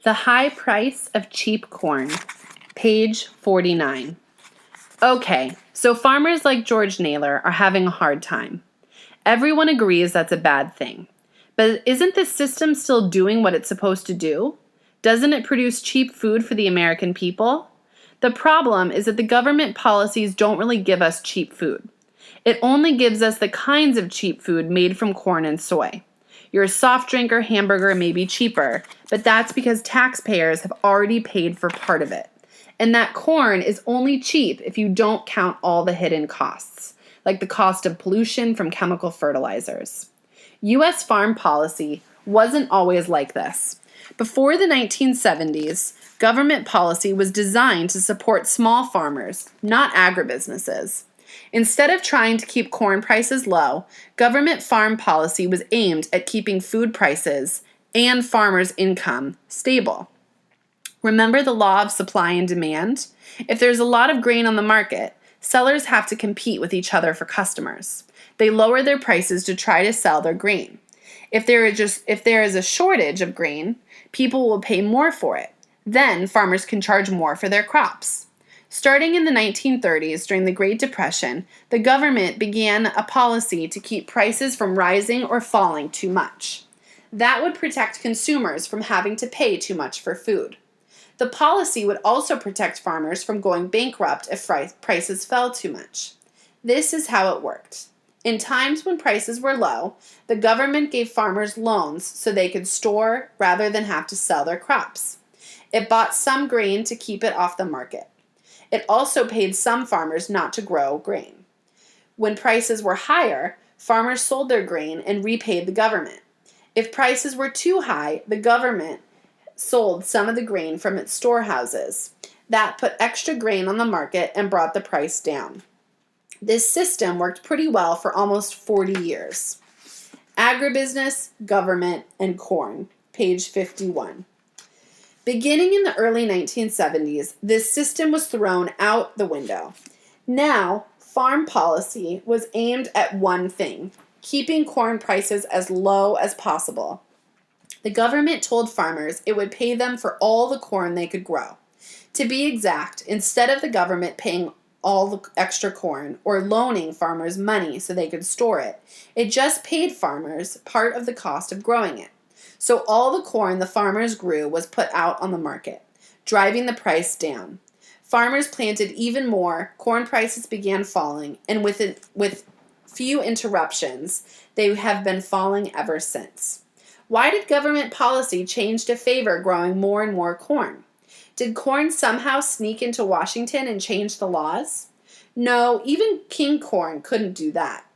The High Price of Cheap Corn, page 49. Okay, so farmers like George Naylor are having a hard time. Everyone agrees that's a bad thing. But isn't this system still doing what it's supposed to do? Doesn't it produce cheap food for the American people? The problem is that the government policies don't really give us cheap food. It only gives us the kinds of cheap food made from corn and soy. Your soft drink or hamburger may be cheaper, but that's because taxpayers have already paid for part of it. And that corn is only cheap if you don't count all the hidden costs, like the cost of pollution from chemical fertilizers. U.S. farm policy wasn't always like this. Before the 1970s, government policy was designed to support small farmers, not agribusinesses. Instead of trying to keep corn prices low, government farm policy was aimed at keeping food prices and farmers' income stable. Remember the law of supply and demand? If there's a lot of grain on the market, sellers have to compete with each other for customers. They lower their prices to try to sell their grain. If there is a shortage of grain, people will pay more for it. Then farmers can charge more for their crops. Starting in the 1930s, during the Great Depression, the government began a policy to keep prices from rising or falling too much. That would protect consumers from having to pay too much for food. The policy would also protect farmers from going bankrupt if prices fell too much. This is how it worked. In times when prices were low, the government gave farmers loans so they could store rather than have to sell their crops. It bought some grain to keep it off the market. It also paid some farmers not to grow grain. When prices were higher, farmers sold their grain and repaid the government. If prices were too high, the government sold some of the grain from its storehouses. That put extra grain on the market and brought the price down. This system worked pretty well for almost 40 years. Agribusiness, government, and corn, page 51. Beginning in the early 1970s, this system was thrown out the window. Now, farm policy was aimed at one thing: keeping corn prices as low as possible. The government told farmers it would pay them for all the corn they could grow. To be exact, instead of the government paying all the extra corn or loaning farmers money so they could store it, it just paid farmers part of the cost of growing it. So all the corn the farmers grew was put out on the market, driving the price down. Farmers planted even more, corn prices began falling, and with few interruptions, they have been falling ever since. Why did government policy change to favor growing more and more corn? Did corn somehow sneak into Washington and change the laws? No, even King Corn couldn't do that.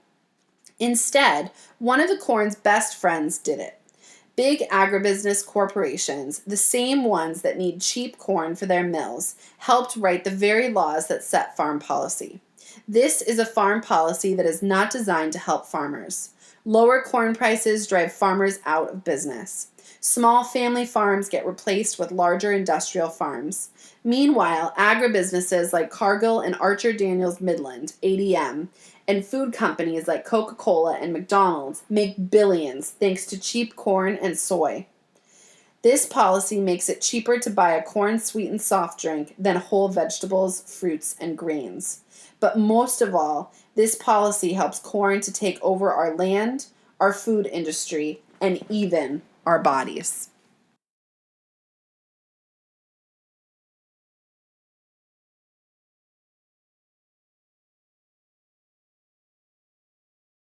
Instead, one of the corn's best friends did it. Big agribusiness corporations, the same ones that need cheap corn for their mills, helped write the very laws that set farm policy. This is a farm policy that is not designed to help farmers. Lower corn prices drive farmers out of business. Small family farms get replaced with larger industrial farms. Meanwhile, agribusinesses like Cargill and Archer Daniels Midland, ADM, and food companies like Coca-Cola and McDonald's make billions thanks to cheap corn and soy. This policy makes it cheaper to buy a corn-sweetened soft drink than whole vegetables, fruits, and grains. But most of all, this policy helps corn to take over our land, our food industry, and even our bodies.